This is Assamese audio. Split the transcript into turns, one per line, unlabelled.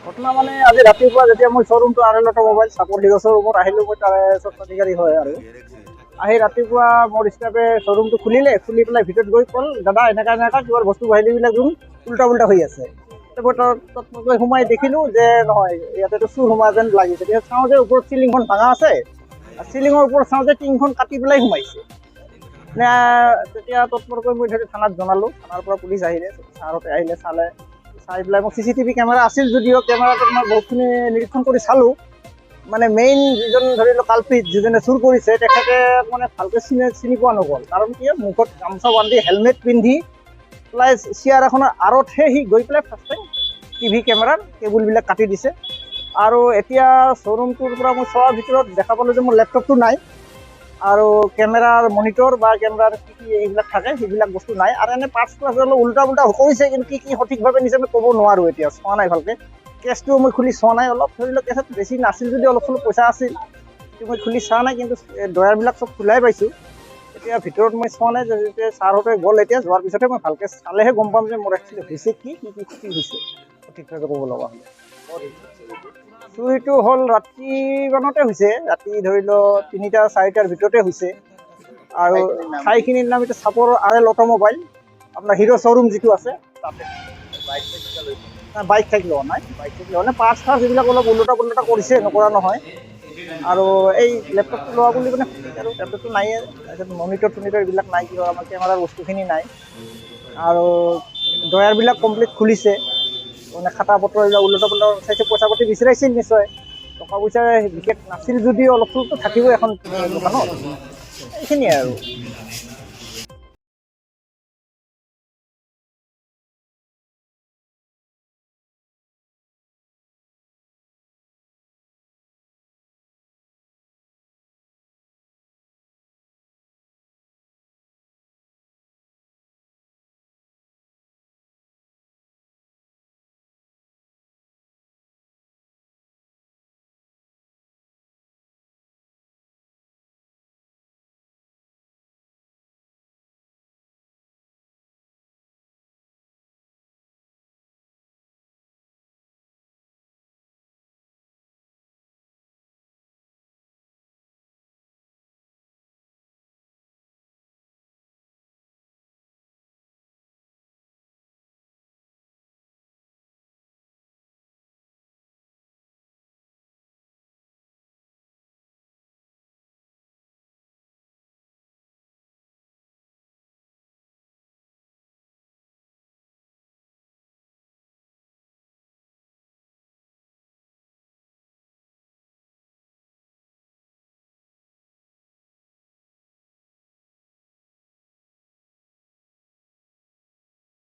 ঘটনা মানে আজি ৰাতিপুৱা যেতিয়া মই শ্বৰুমটো আৰএল অটোমোবাইল চাপৰ হিৰ' শ্বৰুমত আহিলোঁ, মই তাৰে স্বত্বাধিকাৰী হয় আৰু আহি ৰাতিপুৱা মোৰ ষ্টাফে শ্বৰুমটো খুলি পেলাই ভিতৰত গৈ ক'ল, দাদা এনেকা কিবা বস্তু বাহিনীবিলাক যোন উল্টা পুল্টা হৈ আছে। মই তাত সোমাই দেখিলোঁ যে নহয়, ইয়াতেতো চুৰ সোমোৱা যেন লাগিছে। তেতিয়া চাওঁ যে ওপৰত চিলিংখন ভাঙা আছে, চিলিঙৰ ওপৰত চাওঁ যে টিংখন কাটি পেলাই সোমাইছে। তেতিয়া তৎপৰকৈ মই থানাত জনালোঁ। থানাৰ পৰা পুলিচ আহিলে, ছাৰহঁতে আহিলে, চাই পেলাই মোক CCTV কেমেৰা আছিল যদিও কেমেৰাটো মই বহুতখিনি নিৰীক্ষণ কৰি চালোঁ। মানে মেইন যিজন ধৰি লওক কালপিত, যিজনে চুৰ কৰিছে, তেখেতে মানে ভালকৈ চিনি পোৱা নগ'ল। কাৰণ কি, মুখত গামোচা বান্ধি হেলমেট পিন্ধি পেলাই চেয়াৰ এখনৰ আঁৰতহে সি গৈ পেলাই ফাৰ্ষ্ট টাইম TV কেমেৰাৰ কেবুলবিলাক কাটি দিছে। আৰু এতিয়া শ্বৰুমটোৰ পৰা মই চোৱাৰ ভিতৰত দেখা পালোঁ যে মোৰ লেপটপটো নাই, আৰু কেমেৰাৰ মনিটৰ বা কেমেৰাৰ কি এইবিলাক থাকে সেইবিলাক বস্তু নাই। আৰু এনে পাৰ্টছটো আছে অলপ উল্টা পুল্টা কৰিছে, কিন্তু কি সঠিকভাৱে নিছে মই ক'ব নোৱাৰোঁ। এতিয়া চোৱা নাই ভালকৈ, কেছটো মই খুলি চোৱা নাই। অলপ ধৰি লওক কেছত বেছি নাছিল যদি অলপ চলপ পইচা আছিল, কিন্তু মই খুলি চোৱা নাই। কিন্তু ডয়াৰবিলাক চব খোলাই পাইছোঁ। এতিয়া ভিতৰত মই চোৱা নাই। যেতিয়া ছাৰহঁতে গ'ল, এতিয়া যোৱাৰ পিছতহে মই ভালকৈ চালেহে গম পাম যে মোৰ একচুৱেলি হৈছে কি ক্ষতি হৈছে সঠিকভাৱে ক'ব লগা হ'লে। চুৰিটো হ'ল ৰাতিমানতে হৈছে, ৰাতি ধৰি লওক 3টা-4টাৰ ভিতৰতে হৈছে। আৰু ঠাইখিনিৰ নাম এতিয়া চাপৰ আৰএল অটোমোবাইল, আপোনাৰ হিৰ' শ্বৰুম যিটো আছে তাতে। বাইক লোৱা নাই, পাৰ্টছ এইবিলাক অলপ ওলোটা পোলোটা কৰিছে, নকৰা নহয়। আৰু এই লেপটপটো লোৱা বুলি মানে সঠিক আৰু লেপটপটো নাইয়ে। তাৰপিছত মনিটৰ এইবিলাক নাই, কিবা আমাৰ কেমেৰাৰ বস্তুখিনি নাই। আৰু ডয়াৰবিলাক কমপ্লিট খুলিছে, মানে খাতা পত্ৰ এইবিলাক ওলোটা পোলোটা চাইছে। পইচা পাতি বিচাৰিছিল নিশ্চয়, টকা পইচা বিশেষ নাছিল যদিও অলপ চলপতো থাকিবই এখন দোকানত। এইখিনিয়ে আৰু